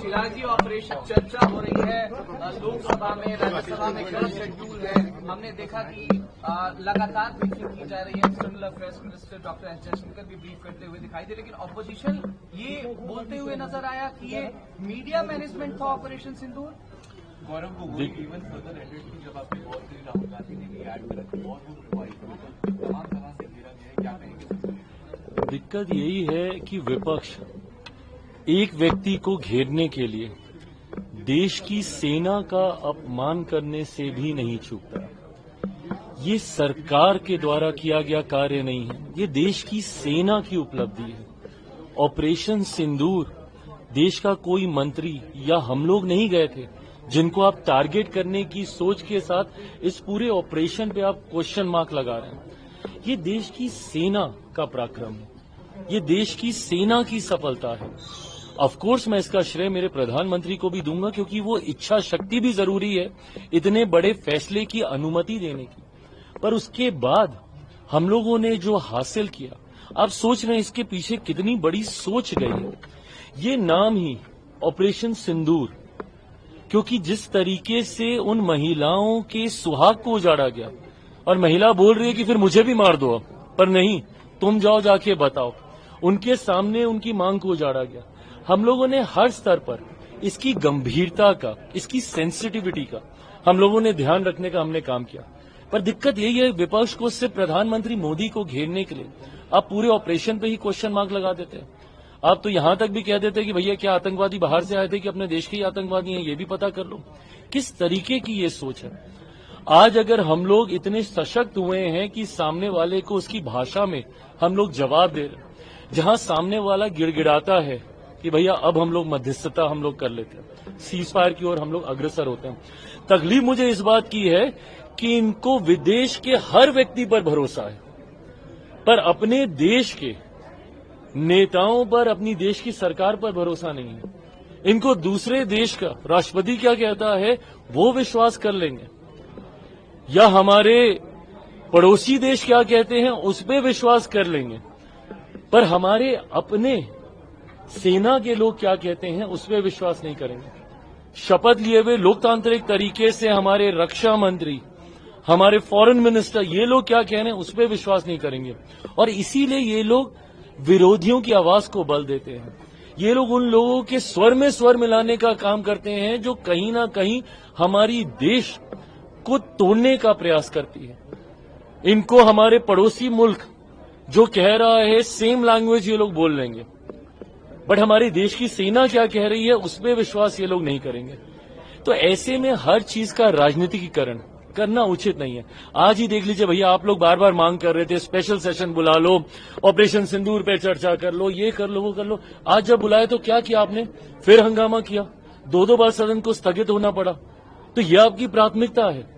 चिराग जी, operation चर्चा हो रही है लोकसभा में, राज्यसभा में कल शेड्यूल है। हमने देखा कि लगातार ब्रीफिंग की जा रही है। External affairs minister doctor S Jaishankar भी ब्रीफ करते हुए दिखाई दे, लेकिन ऑपोजिशन ये बोलते हुए नजर आया कि ये मीडिया मैनेजमेंट था ऑपरेशन सिंदूर। Gaurav Gogoi even further added की जब आपने कॉल करी राहुल गांधी ने भी ऐड करा कि और वो प्रोवाइड तमाम तरह से घेरा गया है, क्या कहेंगे? दिक्कत यही है कि विपक्ष एक व्यक्ति को घेरने के लिए देश की सेना का अपमान करने से भी नहीं चूकता। ये सरकार के द्वारा किया गया कार्य नहीं है, ये देश की सेना की उपलब्धि है। ऑपरेशन सिंदूर देश का कोई मंत्री या हम लोग नहीं गए थे, जिनको आप टारगेट करने की सोच के साथ इस पूरे ऑपरेशन पे आप क्वेश्चन मार्क लगा रहे हैं। ये देश की सेना का पराक्रम है, ये देश की सेना की सफलता है। ऑफ कोर्स मैं इसका श्रेय मेरे प्रधानमंत्री को भी दूंगा, क्योंकि वो इच्छा शक्ति भी जरूरी है इतने बड़े फैसले की अनुमति देने की। पर उसके बाद हम लोगों ने जो हासिल किया, आप सोच रहे हैं इसके पीछे कितनी बड़ी सोच गई है। ये नाम ही ऑपरेशन सिंदूर, क्योंकि जिस तरीके से उन महिलाओं के सुहाग को उजाड़ा गया, और महिला बोल रही है कि फिर मुझे भी मार दो, पर नहीं, तुम जाओ जाके बताओ, उनके सामने उनकी मांग को उजाड़ा गया। हम लोगों ने हर स्तर पर इसकी गंभीरता का, इसकी सेंसिटिविटी का हम लोगों ने ध्यान रखने का हमने काम किया। पर दिक्कत यही है, विपक्ष को सिर्फ प्रधानमंत्री मोदी को घेरने के लिए आप पूरे ऑपरेशन पे ही क्वेश्चन मार्क लगा देते हैं। आप तो यहां तक भी कह देते हैं कि भैया क्या आतंकवादी बाहर से आए थे कि अपने देश के ही आतंकवादी हैं, ये भी पता कर लो। किस तरीके की ये सोच है। आज अगर हम लोग इतने सशक्त हुए हैं कि सामने वाले को उसकी भाषा में हम लोग जवाब दे रहे हैं, जहां सामने वाला गिड़गिड़ाता है कि भैया अब हम लोग मध्यस्थता हम लोग कर लेते हैं, सीज फायर की ओर हम लोग अग्रसर होते हैं। तकलीफ मुझे इस बात की है कि इनको विदेश के हर व्यक्ति पर भरोसा है, पर अपने देश के नेताओं पर, अपनी देश की सरकार पर भरोसा नहीं है। इनको दूसरे देश का राष्ट्रपति क्या कहता है वो विश्वास कर लेंगे, या हमारे पड़ोसी देश क्या कहते हैं उस पर विश्वास कर लेंगे, पर हमारे अपने सेना के लोग क्या कहते हैं उस पर विश्वास नहीं करेंगे। शपथ लिए हुए लोकतांत्रिक तरीके से हमारे रक्षा मंत्री, हमारे फॉरेन मिनिस्टर, ये लोग क्या कह रहे हैं उस पर विश्वास नहीं करेंगे। और इसीलिए ये लोग विरोधियों की आवाज को बल देते हैं। ये लोग उन लोगों के स्वर में स्वर मिलाने का काम करते हैं जो कहीं ना कहीं हमारी देश को तोड़ने का प्रयास करती है। इनको हमारे पड़ोसी मुल्क जो कह रहा है सेम लैंग्वेज ये लोग बोल लेंगे, बट हमारे देश की सेना क्या कह रही है उस पर विश्वास ये लोग नहीं करेंगे। तो ऐसे में हर चीज का राजनीतिकीकरण करना उचित नहीं है। आज ही देख लीजिए भैया, आप लोग बार बार मांग कर रहे थे स्पेशल सेशन बुला लो, ऑपरेशन सिंदूर पे चर्चा कर लो, ये कर लो वो कर लो। आज जब बुलाए तो क्या किया आपने, फिर हंगामा किया, दो बार सदन को स्थगित होना पड़ा। तो ये आपकी प्राथमिकता है।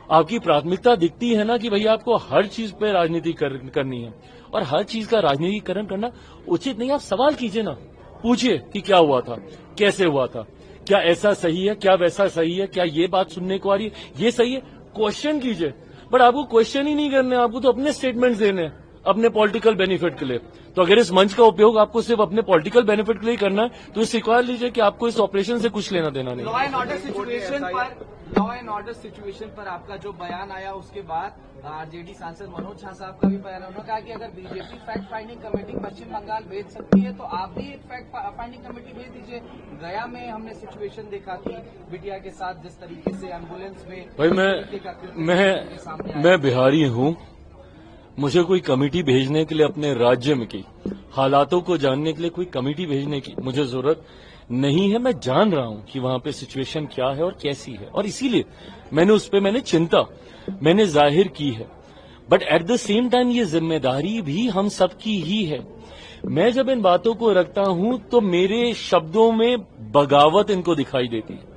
आपकी प्राथमिकता दिखती है ना कि भैया आपको हर चीज पे राजनीति करनी है, और हर चीज का राजनीतिकरण करना उचित नहीं। आप सवाल कीजिए ना, पूछिए कि क्या हुआ था, कैसे हुआ था, क्या ऐसा सही है, क्या वैसा सही है, क्या ये बात सुनने को आ रही है, ये सही है, क्वेश्चन कीजिए। बट आपको क्वेश्चन ही नहीं करने, आपको तो अपने स्टेटमेंट्स देने हैं अपने पॉलिटिकल बेनिफिट के लिए। तो अगर इस मंच का उपयोग आपको सिर्फ अपने पॉलिटिकल बेनिफिट के लिए करना है तो स्वीकार लीजिए कि आपको इस ऑपरेशन से कुछ लेना देना नहीं। लॉ एंड ऑर्डर सिचुएशन पर आपका जो बयान आया उसके बाद आरजेडी सांसद मनोज झा साहब का भी बयान, उन्होंने कहा कि अगर बीजेपी फैक्ट फाइंडिंग कमेटी पश्चिम बंगाल भेज सकती है तो आप भी एक फैक्ट फाइंडिंग कमेटी भेज दीजिए। गया में हमने सिचुएशन देखा कि बिटिया के साथ जिस तरीके से एम्बुलेंस में भाई मैं बिहारी हूं, मुझे कोई कमेटी भेजने के लिए अपने राज्य में की हालातों को जानने के लिए कोई कमेटी भेजने की मुझे जरूरत नहीं है। मैं जान रहा हूं कि वहां पे सिचुएशन क्या है और कैसी है, और इसीलिए मैंने चिंता मैंने जाहिर की है। But at the same time ये जिम्मेदारी भी हम सबकी ही है। मैं जब इन बातों को रखता हूं तो मेरे शब्दों में बगावत इनको दिखाई देती है।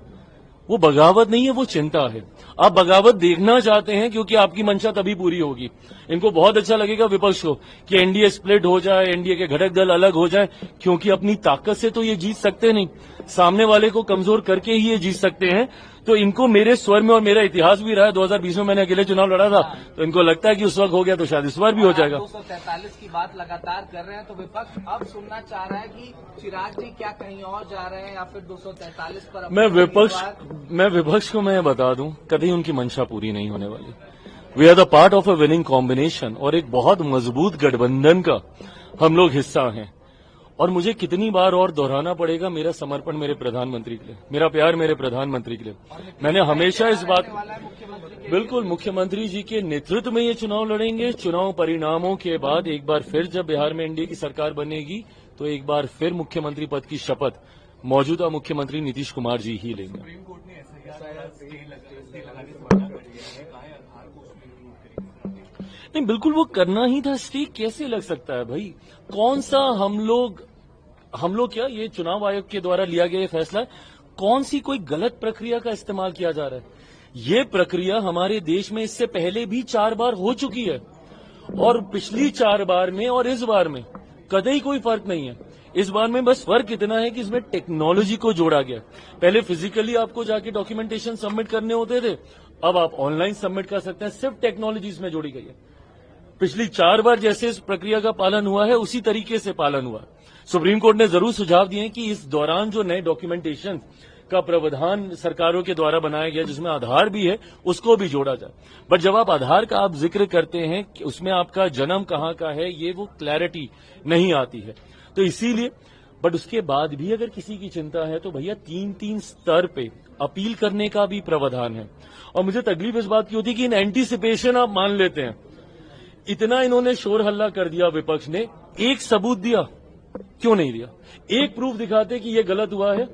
वो बगावत नहीं है, वो चिंता है। आप बगावत देखना चाहते हैं क्योंकि आपकी मंशा तभी पूरी होगी। इनको बहुत अच्छा लगेगा विपक्ष को कि एनडीए स्प्लिट हो जाए, एनडीए के घटक दल अलग हो जाए, क्योंकि अपनी ताकत से तो ये जीत सकते नहीं। सामने वाले को कमजोर करके ही ये जीत सकते हैं। तो इनको मेरे स्वर में, और मेरा इतिहास भी रहा है, 2020 में मैंने अकेले चुनाव लड़ा था, तो इनको लगता है कि उस वक्त हो गया तो शायद इस बार भी हो जाएगा। 243 की बात लगातार कर रहे हैं, तो विपक्ष अब सुनना चाह रहा है कि चिराग जी क्या कहीं और जा रहे हैं या फिर 243 पर मैं विपक्ष को मैं बता दूं, कभी उनकी मंशा पूरी नहीं होने वाली। We are the part of a winning combination, और एक बहुत मजबूत गठबंधन का हम लोग हिस्सा हैं। और मुझे कितनी बार और दोहराना पड़ेगा मेरा समर्पण मेरे प्रधानमंत्री के लिए, मेरा प्यार मेरे प्रधानमंत्री के लिए। मैंने हमेशा इस बात, बिल्कुल मुख्यमंत्री जी के नेतृत्व में ये चुनाव लड़ेंगे। चुनाव परिणामों के बाद एक बार फिर जब बिहार में एनडीए की सरकार बनेगी तो एक बार फिर मुख्यमंत्री पद की शपथ मौजूदा मुख्यमंत्री नीतीश कुमार जी ही लेंगे। सुप्रीम कोर्ट ने एसआईआर स्टे लगाने से मना कर दिया है, कहा है आधार को उसमें इंक्लूड करेंगे। नहीं, बिल्कुल वो करना ही था। स्टे कैसे लग सकता है भाई? कौन सा हम लोग क्या, ये चुनाव आयोग के द्वारा लिया गया ये फैसला है? कौन सी कोई गलत प्रक्रिया का इस्तेमाल किया जा रहा है? ये प्रक्रिया हमारे देश में इससे पहले भी 4 बार हो चुकी है, और पिछली 4 बार में और इस बार में कतई कोई फर्क नहीं है। इस बार में बस फर्क इतना है कि इसमें टेक्नोलॉजी को जोड़ा गया। पहले फिजिकली आपको जाके डॉक्यूमेंटेशन सबमिट करने होते थे, अब आप ऑनलाइन सबमिट कर सकते हैं। सिर्फ टेक्नोलॉजी इसमें जोड़ी गई है। पिछली 4 बार जैसे इस प्रक्रिया का पालन हुआ है उसी तरीके से पालन हुआ। सुप्रीम कोर्ट ने जरूर सुझाव दिए कि इस दौरान जो नए डॉक्यूमेंटेशन का प्रावधान सरकारों के द्वारा बनाया गया, जिसमें आधार भी है, उसको भी जोड़ा जाए। बट जब आप आधार का आप जिक्र करते हैं कि उसमें आपका जन्म कहां का है, ये वो क्लैरिटी नहीं आती है। तो इसीलिए, बट उसके बाद भी अगर किसी की चिंता है तो भैया 3-3 स्तर पे अपील करने का भी प्रावधान है। और मुझे तकलीफ इस बात की होती है कि इन एंटीसिपेशन आप मान लेते हैं। इतना इन्होंने शोर हल्ला कर दिया विपक्ष ने, एक सबूत दिया क्यों नहीं दिया? एक प्रूफ दिखाते कि ये गलत हुआ है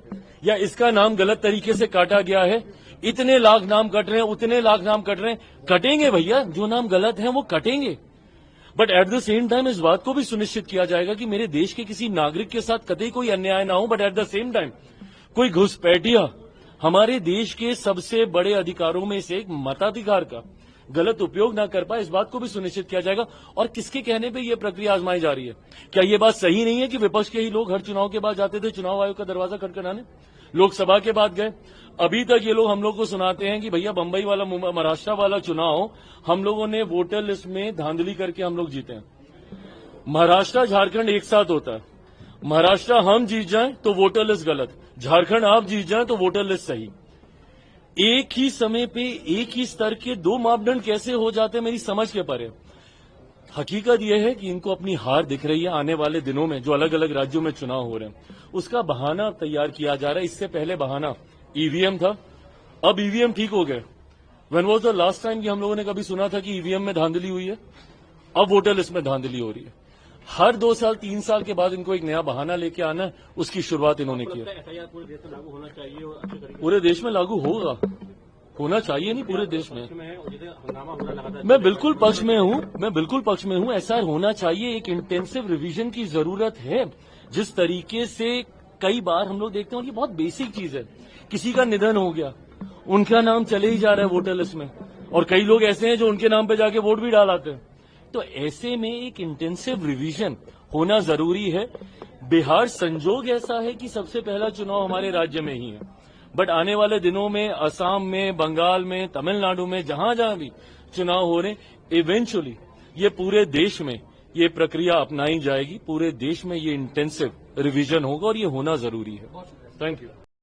या इसका नाम गलत तरीके से काटा गया है। इतने लाख नाम कट रहे हैं, उतने लाख नाम कट रहे हैं। कटेंगे भैया, जो नाम गलत हैं वो कटेंगे। But at the same time इस बात को भी सुनिश्चित किया जाएगा कि मेरे देश के किसी नागरिक के साथ कतई कोई अन्याय ना हो। But at the same time कोई घुसपैठिया हमारे देश के सबसे बड़े अधिकारों में से एक मताधिकार का गलत उपयोग ना कर पाए, इस बात को भी सुनिश्चित किया जाएगा। और किसके कहने पे ये प्रक्रिया आजमाई जा रही है? क्या ये बात सही नहीं है कि विपक्ष के ही लोग हर चुनाव के बाद जाते थे चुनाव आयोग का दरवाजा खटखटाने? लोकसभा के बाद गए, अभी तक ये लोग हम लोग को सुनाते हैं कि भैया बंबई वाला, महाराष्ट्र वाला चुनाव हम लोगों ने वोटर लिस्ट में धांधली करके हम लोग जीते हैं। महाराष्ट्र झारखंड एक साथ होता है। महाराष्ट्र हम जीत जाएं तो वोटर लिस्ट गलत, झारखंड आप जीत जाएं तो वोटर लिस्ट सही। एक ही समय पे एक ही स्तर के 2 मापदंड कैसे हो जाते हैं, मेरी समझ के परे। हकीकत यह है कि इनको अपनी हार दिख रही है। आने वाले दिनों में जो अलग अलग राज्यों में चुनाव हो रहे हैं उसका बहाना तैयार किया जा रहा है। इससे पहले बहाना ईवीएम था, अब ईवीएम ठीक हो गए। When was the last time कि हम लोगों ने कभी सुना था कि ईवीएम में धांधली हुई है? अब वोटर लिस्ट में धांधली हो रही है। हर 2 साल 3 साल के बाद इनको एक नया बहाना लेके आना है, उसकी शुरुआत इन्होंने की है। पूरे देश में लागू होगा, होना चाहिए नहीं पूरे देश में। मैं बिल्कुल पक्ष में हूं, एसआर होना चाहिए। एक इंटेंसिव रिवीजन की जरूरत है। जिस तरीके से कई बार हम लोग देखते हैं, और ये बहुत बेसिक चीज है, किसी का निधन हो गया, उनका नाम चले ही जा रहा है वोटर लिस्ट में, और कई लोग ऐसे हैं जो उनके नाम पे जाके वोट भी डाल आते हैं। तो ऐसे में एक इंटेंसिव रिवीजन होना जरूरी है। बिहार संजोग ऐसा है कि सबसे पहला चुनाव हमारे राज्य में ही है, बट आने वाले दिनों में असम में, बंगाल में, तमिलनाडु में, जहां जहां भी चुनाव हो रहे, इवेंचुअली ये पूरे देश में ये प्रक्रिया अपनाई जाएगी। पूरे देश में ये इंटेंसिव रिवीजन होगा और ये होना जरूरी है। Thank you.